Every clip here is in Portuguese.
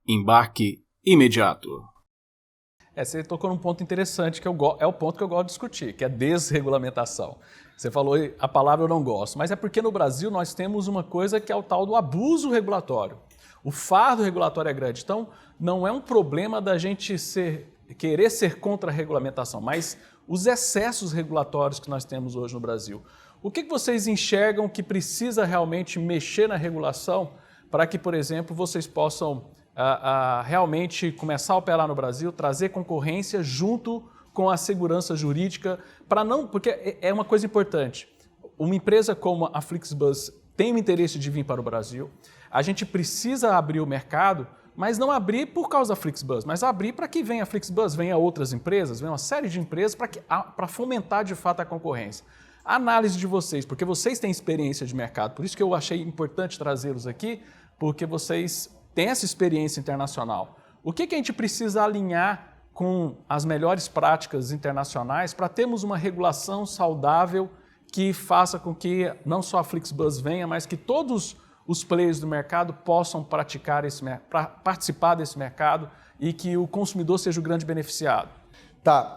Embarque imediato. Você tocou num ponto interessante, que é o ponto que eu gosto de discutir, que é desregulamentação. Você falou a palavra eu não gosto, mas é porque no Brasil nós temos uma coisa que é o tal do abuso regulatório. O fardo regulatório é grande. Então, não é um problema da gente querer ser contra a regulamentação, mas os excessos regulatórios que nós temos hoje no Brasil. O que vocês enxergam que precisa realmente mexer na regulação para que, por exemplo, vocês possam realmente começar a operar no Brasil, trazer concorrência junto com a segurança jurídica, porque é uma coisa importante. Uma empresa como a Flixbus tem o interesse de vir para o Brasil, a gente precisa abrir o mercado, mas não abrir por causa da Flixbus, mas abrir para que venha a Flixbus, venha outras empresas, venha uma série de empresas para fomentar de fato a concorrência. A análise de vocês, porque vocês têm experiência de mercado, por isso que eu achei importante trazê-los aqui, porque vocês têm essa experiência internacional. O que a gente precisa alinhar com as melhores práticas internacionais para termos uma regulação saudável que faça com que não só a Flixbus venha, mas que todos os players do mercado possam participar desse mercado e que o consumidor seja o grande beneficiado? Tá,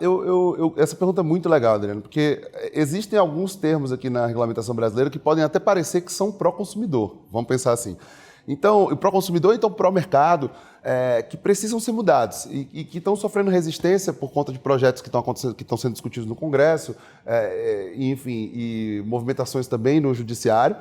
essa pergunta é muito legal, Adriano, porque existem alguns termos aqui na regulamentação brasileira que podem até parecer que são pró-consumidor, vamos pensar assim. Então, pró-consumidor, então pró-mercado, que precisam ser mudados e que estão sofrendo resistência por conta de projetos que estão sendo discutidos no Congresso, enfim, e movimentações também no Judiciário.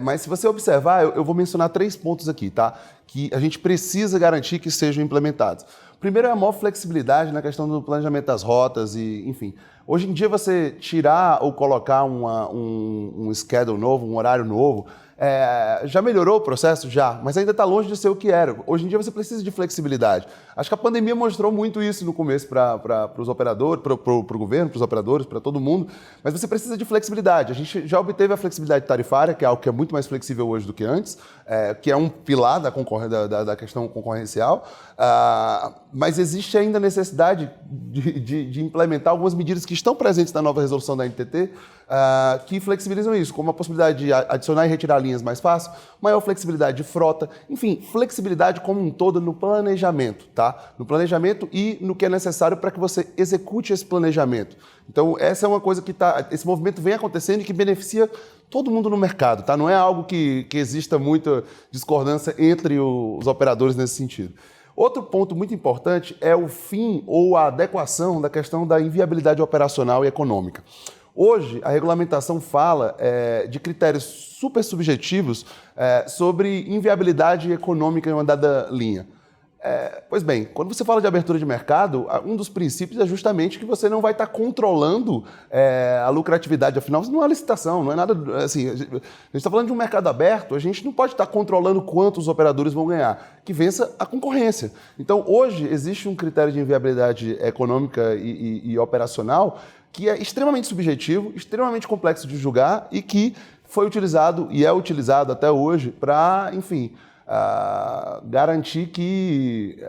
Mas se você observar, eu vou mencionar 3 pontos aqui, tá? Que a gente precisa garantir que sejam implementados. Primeiro é a maior flexibilidade na questão do planejamento das rotas e, enfim. Hoje em dia, você tirar ou colocar um schedule novo, um horário novo, já melhorou o processo? Já, mas ainda está longe de ser o que era. Hoje em dia você precisa de flexibilidade. Acho que a pandemia mostrou muito isso no começo para os operadores, para o governo, para os operadores, para todo mundo, mas você precisa de flexibilidade. A gente já obteve a flexibilidade tarifária, que é algo que é muito mais flexível hoje do que antes, que é um pilar da questão concorrencial, mas existe ainda a necessidade de implementar algumas medidas que estão presentes na nova resolução da NTT, que flexibilizam isso, como a possibilidade de adicionar e retirar linhas mais fácil, maior flexibilidade de frota, enfim, flexibilidade como um todo no planejamento, tá? No planejamento e no que é necessário para que você execute esse planejamento. Então, essa é uma coisa que esse movimento vem acontecendo e que beneficia todo mundo no mercado, tá? Não é algo que exista muita discordância entre os operadores nesse sentido. Outro ponto muito importante é o fim ou a adequação da questão da inviabilidade operacional e econômica. Hoje, a regulamentação fala de critérios super subjetivos sobre inviabilidade econômica em uma dada linha. Pois bem, quando você fala de abertura de mercado, um dos princípios é justamente que você não vai estar controlando a lucratividade. Afinal, não é licitação, não é nada assim. A gente está falando de um mercado aberto, a gente não pode estar controlando quanto os operadores vão ganhar, que vença a concorrência. Então, hoje, existe um critério de inviabilidade econômica e operacional que é extremamente subjetivo, extremamente complexo de julgar e que foi utilizado e é utilizado até hoje para, enfim, garantir que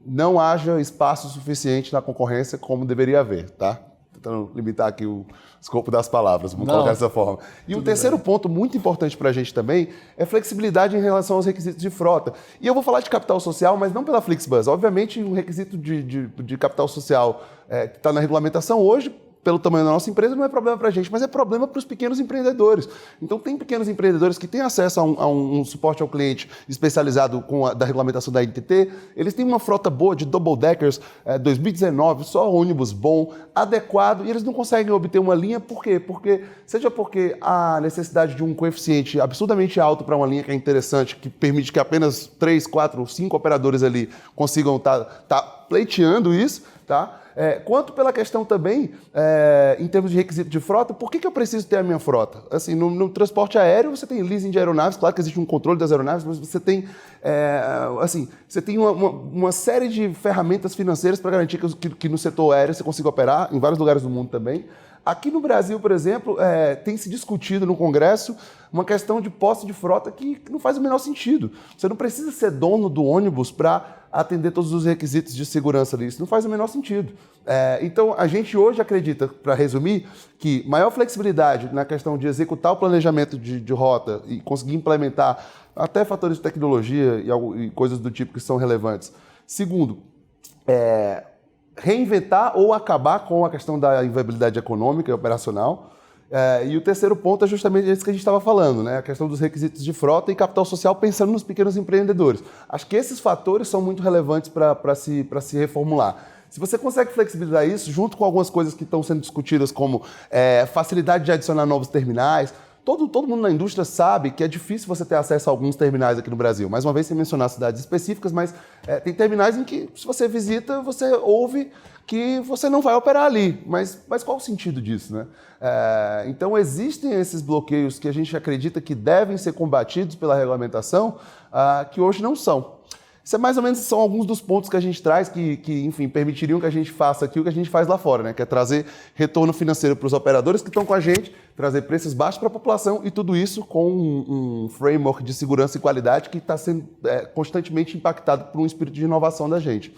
não haja espaço suficiente na concorrência como deveria haver, tá? Tentando limitar aqui o escopo das palavras, vamos colocar dessa forma. E um terceiro ponto muito importante para a gente também é flexibilidade em relação aos requisitos de frota. E eu vou falar de capital social, mas não pela Flixbus. Obviamente, um requisito de capital social que está na regulamentação hoje, pelo tamanho da nossa empresa, não é problema para a gente, mas é problema para os pequenos empreendedores. Então, tem pequenos empreendedores que têm acesso a um suporte ao cliente especializado da regulamentação da NTT. Eles têm uma frota boa de double-deckers 2019, só ônibus bom, adequado, e eles não conseguem obter uma linha. Por quê? Seja porque há necessidade de um coeficiente absurdamente alto para uma linha que é interessante, que permite que apenas 3, 4, 5 operadores ali consigam estar pleiteando isso, tá? Quanto pela questão também, em termos de requisito de frota, por que eu preciso ter a minha frota? Assim, no transporte aéreo, você tem leasing de aeronaves, claro que existe um controle das aeronaves, mas você tem, você tem uma série de ferramentas financeiras para garantir que no setor aéreo você consiga operar, em vários lugares do mundo também. Aqui no Brasil, por exemplo, tem se discutido no Congresso uma questão de posse de frota que não faz o menor sentido. Você não precisa ser dono do ônibus para atender todos os requisitos de segurança ali. Isso não faz o menor sentido. Então, a gente hoje acredita, para resumir, que maior flexibilidade na questão de executar o planejamento de rota e conseguir implementar até fatores de tecnologia e coisas do tipo que são relevantes. Segundo, reinventar ou acabar com a questão da inviabilidade econômica e operacional. E o terceiro ponto é justamente isso que a gente estava falando, né? A questão dos requisitos de frota e capital social pensando nos pequenos empreendedores. Acho que esses fatores são muito relevantes para se reformular. Se você consegue flexibilizar isso, junto com algumas coisas que estão sendo discutidas, como facilidade de adicionar novos terminais, todo mundo na indústria sabe que é difícil você ter acesso a alguns terminais aqui no Brasil. Mais uma vez, sem mencionar cidades específicas, mas tem terminais em que, se você visita, você ouve que você não vai operar ali. Mas qual o sentido disso, né? Então, existem esses bloqueios que a gente acredita que devem ser combatidos pela regulamentação, que hoje não são. Isso é mais ou menos, são alguns dos pontos que a gente traz que, enfim, permitiriam que a gente faça aqui o que a gente faz lá fora, né? Que é trazer retorno financeiro para os operadores que estão com a gente, trazer preços baixos para a população e tudo isso com um framework de segurança e qualidade que está sendo constantemente impactado por um espírito de inovação da gente.